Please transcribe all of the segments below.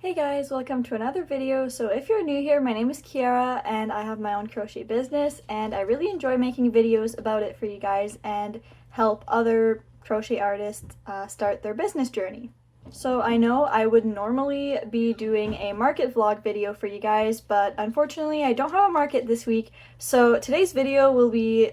Hey guys, welcome to another video. So if you're new here, my name is Kiara and I have my own crochet business and I really enjoy making videos about it for you guys and help other crochet artists start their business journey. So I know I would normally be doing a market vlog video for you guys, but unfortunately I don't have a market this week. So today's video will be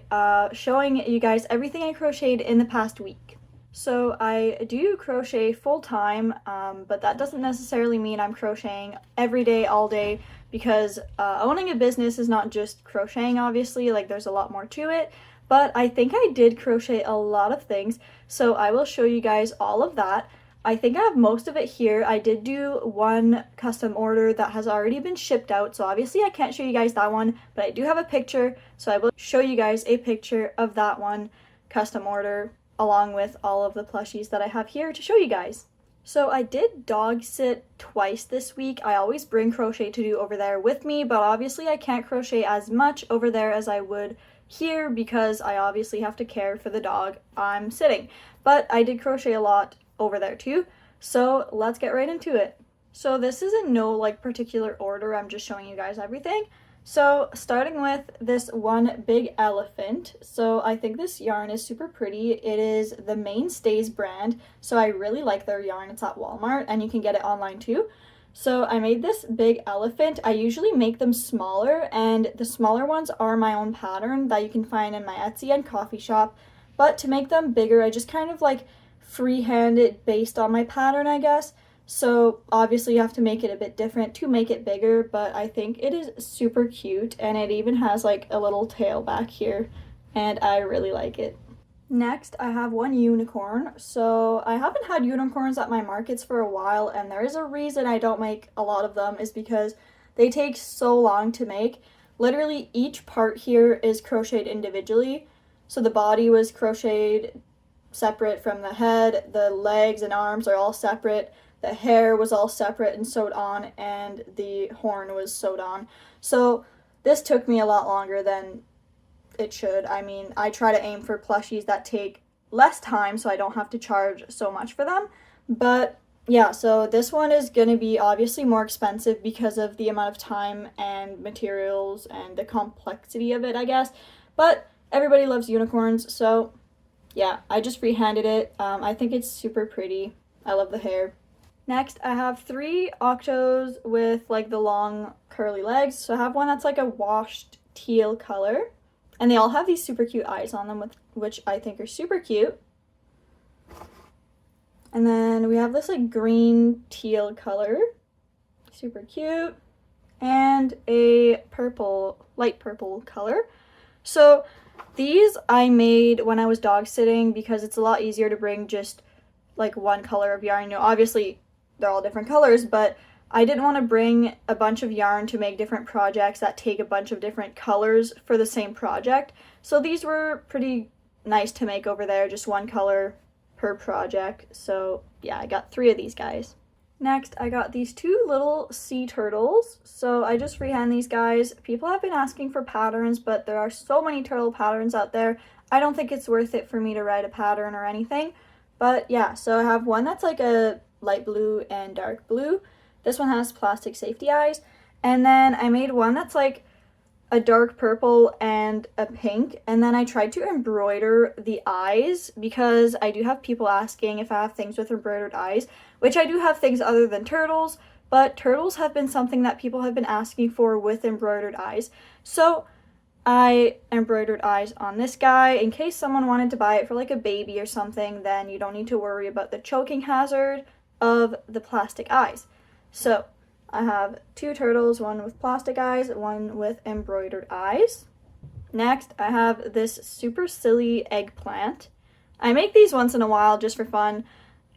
showing you guys everything I crocheted in the past week. So I do crochet full-time, but that doesn't necessarily mean I'm crocheting every day, all day, because owning a business is not just crocheting, obviously, like there's a lot more to it, but I think I did crochet a lot of things, so I will show you guys all of that. I think I have most of it here. I did do one custom order that has already been shipped out, so obviously I can't show you guys that one, but I do have a picture, so I will show you guys a picture of that one custom order along with all of the plushies that I have here to show you guys. So I did dog sit twice this week. I always bring crochet to do over there with me, but obviously I can't crochet as much over there as I would here because I obviously have to care for the dog I'm sitting. But I did crochet a lot over there too, so let's get right into it. So this is in no particular order, I'm just showing you guys everything. So starting with this one big elephant, so I think this yarn is super pretty. It is the Mainstays brand, so I really like their yarn. It's at Walmart and you can get it online too. So I made this big elephant. I usually make them smaller, and the smaller ones are my own pattern that you can find in my Etsy and coffee shop. But to make them bigger, I just kind of freehand it based on my pattern, I guess. So obviously you have to make it a bit different to make it bigger, but I think it is super cute, and it even has a little tail back here, and I really like it. Next, I have one unicorn. So I haven't had unicorns at my markets for a while, and there is a reason I don't make a lot of them, is because they take so long to make. Literally each part here is crocheted individually. So the body was crocheted separate from the head, the legs and arms are all separate. The hair was all separate and sewed on, and the horn was sewed on. So this took me a lot longer than it should. I mean, I try to aim for plushies that take less time so I don't have to charge so much for them. But yeah, so this one is going to be obviously more expensive because of the amount of time and materials and the complexity of it, I guess. But everybody loves unicorns, so yeah, I just freehanded it. I think it's super pretty. I love the hair. Next, I have 3 octos with the long curly legs. So I have one that's a washed teal color, and they all have these super cute eyes on them, which I think are super cute. And then we have this green teal color, super cute, and a purple, light purple color. So these I made when I was dog sitting because it's a lot easier to bring just one color of yarn. You know, obviously they're all different colors, but I didn't want to bring a bunch of yarn to make different projects that take a bunch of different colors for the same project. So these were pretty nice to make over there, just one color per project. So yeah, I got 3 of these guys. Next, I got these 2 little sea turtles. So I just freehand these guys. People have been asking for patterns, but there are so many turtle patterns out there. I don't think it's worth it for me to write a pattern or anything. But yeah, so I have one that's a light blue and dark blue. This one has plastic safety eyes. And then I made one that's a dark purple and a pink. And then I tried to embroider the eyes because I do have people asking if I have things with embroidered eyes, which I do have things other than turtles, but turtles have been something that people have been asking for with embroidered eyes. So I embroidered eyes on this guy in case someone wanted to buy it for a baby or something. Then you don't need to worry about the choking hazard of the plastic eyes. So I have 2 turtles, one with plastic eyes, one with embroidered eyes. Next, I have this super silly eggplant. I make these once in a while just for fun,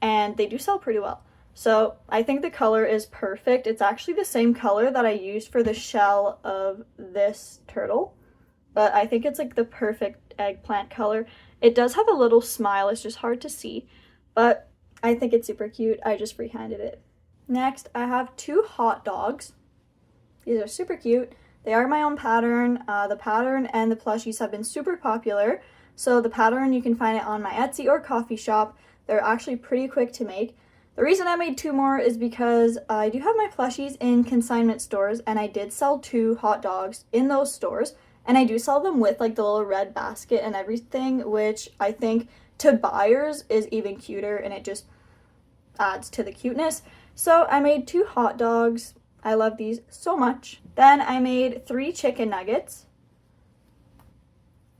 and they do sell pretty well. So I think the color is perfect. It's actually the same color that I used for the shell of this turtle, but I think it's the perfect eggplant color. It does have a little smile, it's just hard to see, but I think it's super cute. I just freehanded it. Next, I have 2 hot dogs. These are super cute. They are my own pattern. The pattern and the plushies have been super popular. So the pattern, you can find it on my Etsy or coffee shop. They're actually pretty quick to make. The reason I made 2 more is because I do have my plushies in consignment stores, and I did sell 2 hot dogs in those stores, and I do sell them with like the little red basket and everything, which I think to buyers is even cuter, and it just adds to the cuteness. So I made 2 hot dogs. I love these so much. Then I made 3 chicken nuggets.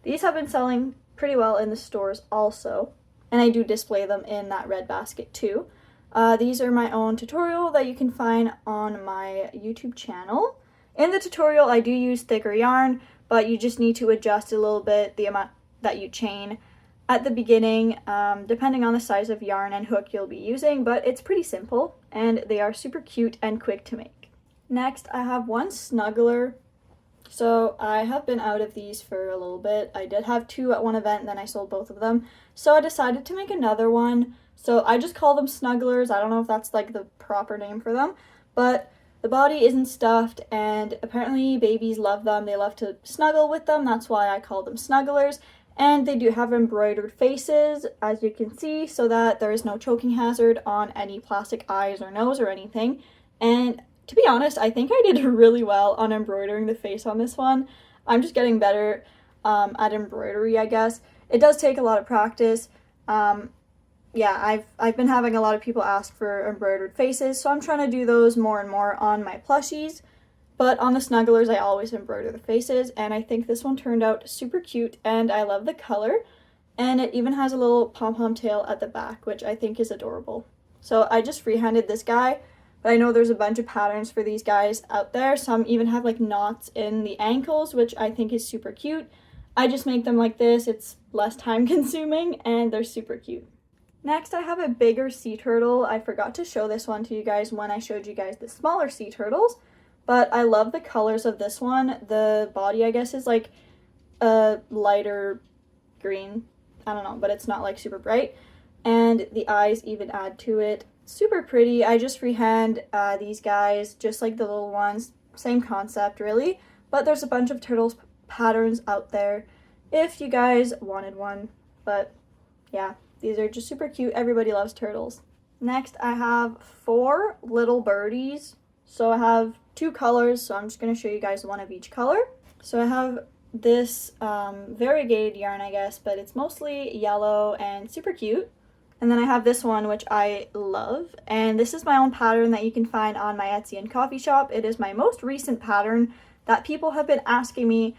These have been selling pretty well in the stores also, and I do display them in that red basket too. These are my own tutorial that you can find on my YouTube channel. In the tutorial, I do use thicker yarn, but you just need to adjust a little bit the amount that you chain at the beginning, depending on the size of yarn and hook you'll be using, but it's pretty simple, and they are super cute and quick to make. Next, I have 1 snuggler. So I have been out of these for a little bit. I did have 2 at one event, and then I sold both of them. So I decided to make another one. So I just call them snugglers. I don't know if that's like the proper name for them, but the body isn't stuffed, and apparently babies love them. They love to snuggle with them. That's why I call them snugglers. And they do have embroidered faces, as you can see, so that there is no choking hazard on any plastic eyes or nose or anything. And to be honest, I think I did really well on embroidering the face on this one. I'm just getting better at embroidery, I guess. It does take a lot of practice. Yeah, I've been having a lot of people ask for embroidered faces, so I'm trying to do those more and more on my plushies. But on the snugglers, I always embroider the faces, and I think this one turned out super cute, and I love the color. And it even has a little pom-pom tail at the back, which I think is adorable. So I just freehanded this guy. But I know there's a bunch of patterns for these guys out there. Some even have like knots in the ankles, which I think is super cute. I just make them like this. It's less time consuming, and they're super cute. Next, I have a bigger sea turtle. I forgot to show this one to you guys when I showed you guys the smaller sea turtles, but I love the colors of this one. The body, I guess, is like a lighter green. I don't know, but it's not like super bright. And the eyes even add to it. Super pretty. I just freehand these guys, just like the little ones. Same concept, really. But there's a bunch of turtles patterns out there if you guys wanted one. But yeah, these are just super cute. Everybody loves turtles. Next, I have 4 little birdies. So I have 2 colors, so I'm just going to show you guys one of each color. So I have this variegated yarn, I guess, but it's mostly yellow and super cute. And then I have this one, which I love, and this is my own pattern that you can find on my Etsy and coffee shop. It is my most recent pattern that people have been asking me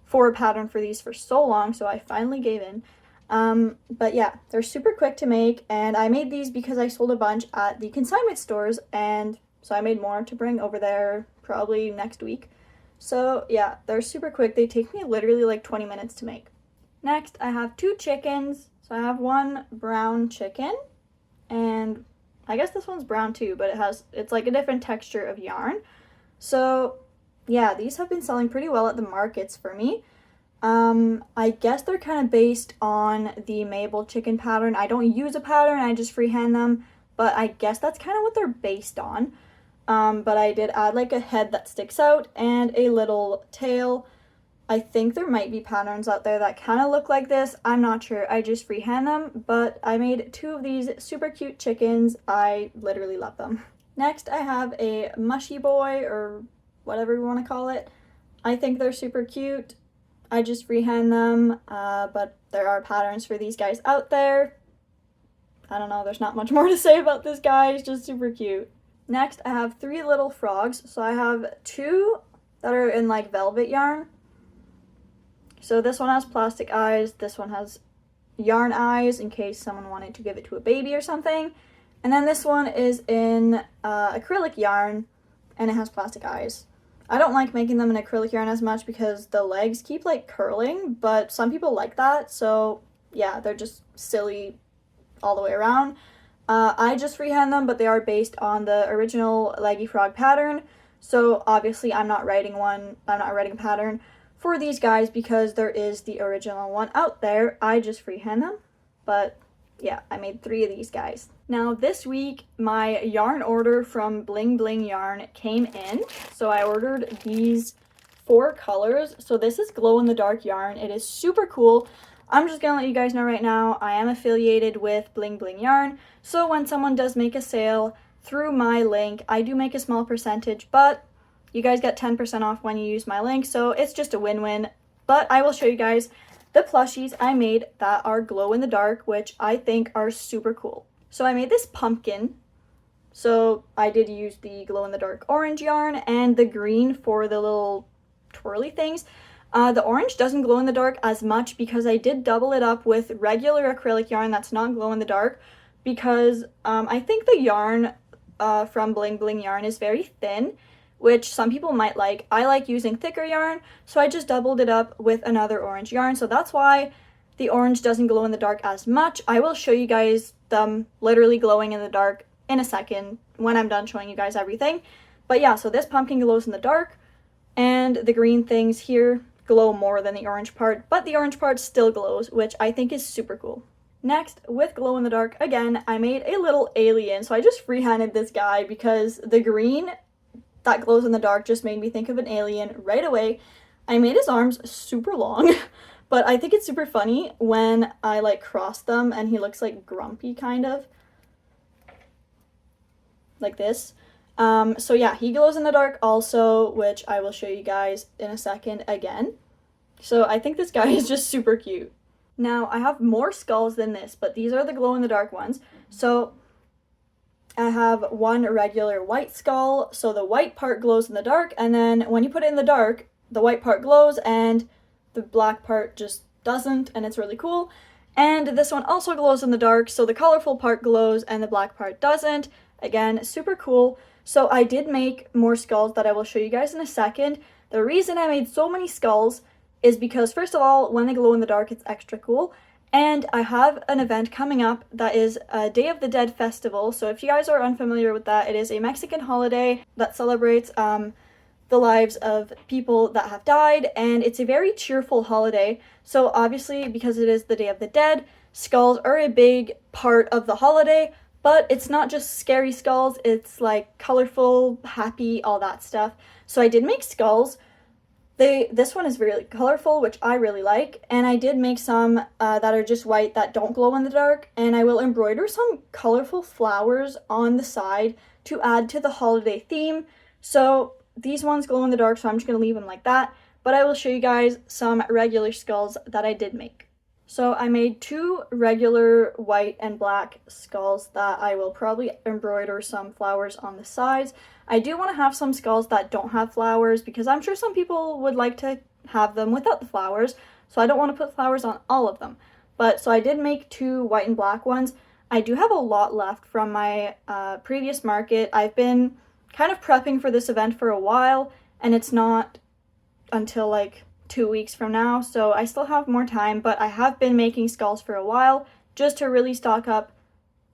for a pattern for these for so long, so I finally gave in. But yeah, they're super quick to make, and I made these because I sold a bunch at the consignment stores, and so I made more to bring over there probably next week. So yeah, they're super quick. They take me literally like 20 minutes to make. Next, I have 2 chickens. So I have 1 brown chicken, and I guess this one's brown too, but it's like a different texture of yarn. So yeah, these have been selling pretty well at the markets for me. I guess they're kind of based on the Mabel chicken pattern. I don't use a pattern, I just freehand them, but I guess that's kind of what they're based on. But I did add like a head that sticks out and a little tail. I think there might be patterns out there that kind of look like this. I'm not sure. I just freehand them, but I made 2 of these super cute chickens. I literally love them. Next, I have a mushy boy, or whatever you want to call it. I think they're super cute. I just freehand them, but there are patterns for these guys out there. I don't know. There's not much more to say about this guy. He's just super cute. Next, I have 3 little frogs. So I have 2 that are in like velvet yarn. So this one has plastic eyes, this one has yarn eyes in case someone wanted to give it to a baby or something. And then this one is in acrylic yarn, and it has plastic eyes. I don't like making them in acrylic yarn as much because the legs keep like curling, but some people like that. So yeah, they're just silly all the way around. I just freehand them, but they are based on the original Leggy Frog pattern. So obviously I'm not writing a pattern for these guys because there is the original one out there. I just freehand them, but yeah, I made 3 of these guys. Now this week, my yarn order from Bling Bling Yarn came in. So I ordered these 4 colors. So this is glow in the dark yarn. It is super cool. I'm just gonna let you guys know right now, I am affiliated with Bling Bling Yarn, so when someone does make a sale through my link, I do make a small percentage, but you guys get 10% off when you use my link, so it's just a win-win. But I will show you guys the plushies I made that are glow in the dark, which I think are super cool. So I made this pumpkin. So I did use the glow in the dark orange yarn and the green for the little twirly things. The orange doesn't glow in the dark as much because I did double it up with regular acrylic yarn that's not glow in the dark, because I think the yarn from Bling Bling Yarn is very thin, which some people might like. I like using thicker yarn, so I just doubled it up with another orange yarn. So that's why the orange doesn't glow in the dark as much. I will show you guys them literally glowing in the dark in a second when I'm done showing you guys everything. But yeah, so this pumpkin glows in the dark, and the green things here glow more than the orange part, but the orange part still glows, which I think is super cool. Next, with glow in the dark, again, I made a little alien. So I just freehanded this guy because the green that glows in the dark just made me think of an alien right away. I made his arms super long, but I think it's super funny when I like cross them and he looks like grumpy kind of. Like this. So yeah, he glows in the dark also, which I will show you guys in a second again. So I think this guy is just super cute. Now I have more skulls than this, but these are the glow in the dark ones. So I have one regular white skull, so the white part glows in the dark, and then when you put it in the dark, the white part glows and the black part just doesn't, and it's really cool. And this one also glows in the dark, so the colorful part glows and the black part doesn't. Again, super cool. So I did make more skulls that I will show you guys in a second. The reason I made so many skulls is because, first of all, when they glow in the dark, it's extra cool. And I have an event coming up that is a Day of the Dead festival. So if you guys are unfamiliar with that, it is a Mexican holiday that celebrates the lives of people that have died, and it's a very cheerful holiday. So obviously, because it is the Day of the Dead, skulls are a big part of the holiday, but it's not just scary skulls, it's like colorful, happy, all that stuff. So I did make skulls. This one is really colorful, which I really like, and I did make some that are just white that don't glow in the dark, and I will embroider some colorful flowers on the side to add to the holiday theme. So these ones glow in the dark, so I'm just going to leave them like that, but I will show you guys some regular skulls that I did make. So I made two regular white and black skulls that I will probably embroider some flowers on the sides. I do want to have some skulls that don't have flowers because I'm sure some people would like to have them without the flowers, so I don't want to put flowers on all of them. But so I did make two white and black ones. I do have a lot left from my previous market. I've been kind of prepping for this event for a while, and it's not until like 2 weeks from now, so I still have more time, but I have been making skulls for a while just to really stock up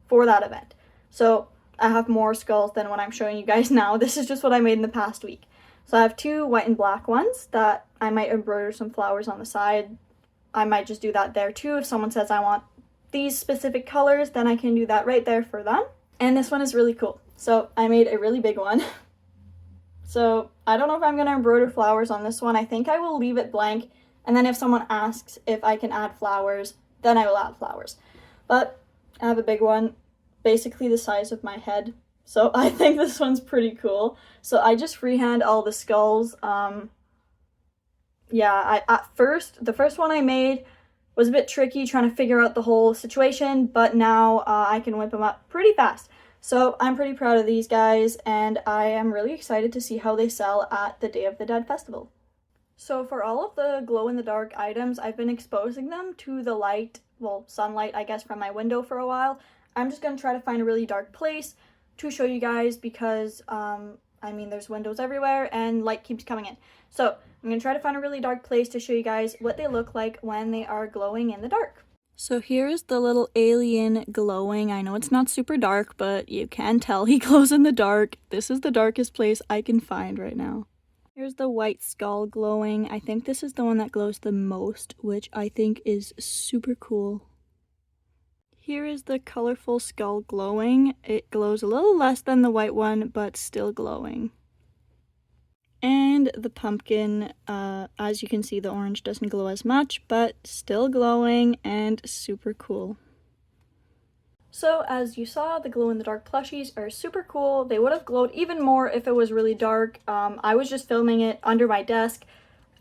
for that event. So I have more skulls than what I'm showing you guys now. This is just what I made in the past week. So I have two white and black ones that I might embroider some flowers on the side. I might just do that there too. If someone says I want these specific colors, then I can do that right there for them. And this one is really cool. So I made a really big one. So I don't know if I'm going to embroider flowers on this one. I think I will leave it blank, and then if someone asks if I can add flowers, then I will add flowers. But I have a big one, basically the size of my head, so I think this one's pretty cool. So I just freehand all the skulls. The first one I made was a bit tricky trying to figure out the whole situation, but now I can whip them up pretty fast. So I'm pretty proud of these guys, and I am really excited to see how they sell at the Day of the Dead festival. So for all of the glow-in-the-dark items, I've been exposing them to the light, well, sunlight, I guess, from my window for a while. I'm just going to try to find a really dark place to show you guys because, there's windows everywhere and light keeps coming in. So I'm going to try to find a really dark place to show you guys what they look like when they are glowing in the dark. So here is the little alien glowing. I know it's not super dark, but you can tell he glows in the dark. This is the darkest place I can find right now. Here's the white skull glowing. I think this is the one that glows the most, which I think is super cool. Here is the colorful skull glowing. It glows a little less than the white one, but still glowing. And the pumpkin, as you can see, the orange doesn't glow as much, but still glowing and super cool. So as you saw, the glow-in-the-dark plushies are super cool. They would have glowed even more if it was really dark. I was just filming it under my desk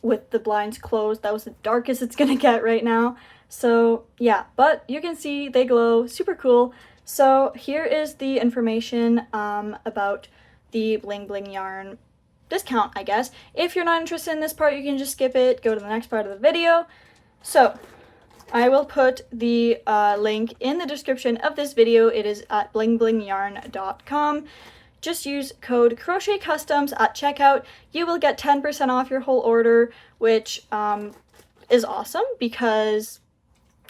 with the blinds closed. That was the darkest it's gonna get right now. So yeah, but you can see they glow, super cool. So here is the information about the bling bling yarn discount, I guess. If you're not interested in this part, you can just skip it, go to the next part of the video. So I will put the link in the description of this video. It is at blingblingyarn.com. Just use code Crochet Customs at checkout. You will get 10% off your whole order, which is awesome because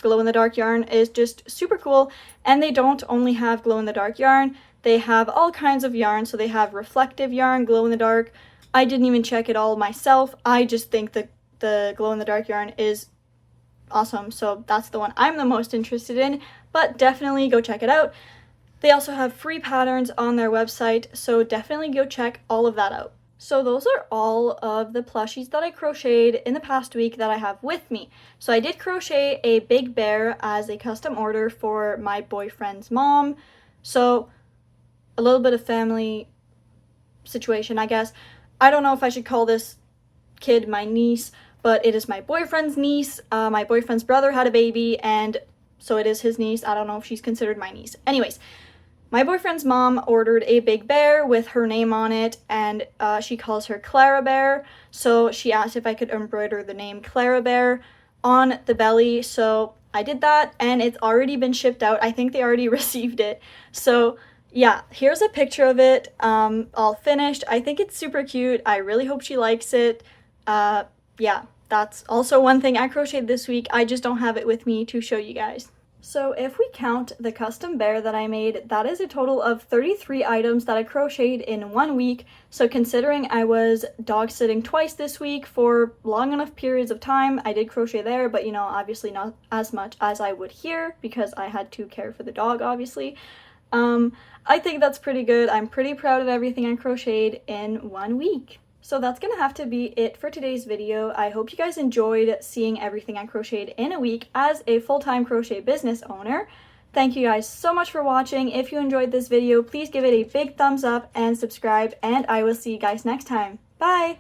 glow-in-the-dark yarn is just super cool. And they don't only have glow-in-the-dark yarn, they have all kinds of yarn. So they have reflective yarn, glow-in-the-dark. I didn't even check it all myself. I just think that the glow-in-the-dark yarn is awesome, so that's the one I'm the most interested in, but definitely go check it out. They also have free patterns on their website, so definitely go check all of that out. So those are all of the plushies that I crocheted in the past week that I have with me. So I did crochet a big bear as a custom order for my boyfriend's mom, so a little bit of family situation, I guess. I don't know if I should call this kid my niece, but it is my boyfriend's niece. My boyfriend's brother had a baby, and so it is his niece. I don't know if she's considered my niece. Anyways, my boyfriend's mom ordered a big bear with her name on it, and she calls her Clara Bear. So she asked if I could embroider the name Clara Bear on the belly. So I did that, and it's already been shipped out. I think they already received it. So yeah, here's a picture of it, all finished. I think it's super cute. I really hope she likes it. Yeah, that's also one thing I crocheted this week. I just don't have it with me to show you guys. So if we count the custom bear that I made, that is a total of 33 items that I crocheted in 1 week. So considering I was dog sitting twice this week for long enough periods of time, I did crochet there, but you know, obviously not as much as I would here because I had to care for the dog, obviously. I think that's pretty good. I'm pretty proud of everything I crocheted in 1 week. So that's gonna have to be it for today's video. I hope you guys enjoyed seeing everything I crocheted in a week as a full-time crochet business owner. Thank you guys so much for watching. If you enjoyed this video, please give it a big thumbs up and subscribe, and I will see you guys next time. Bye!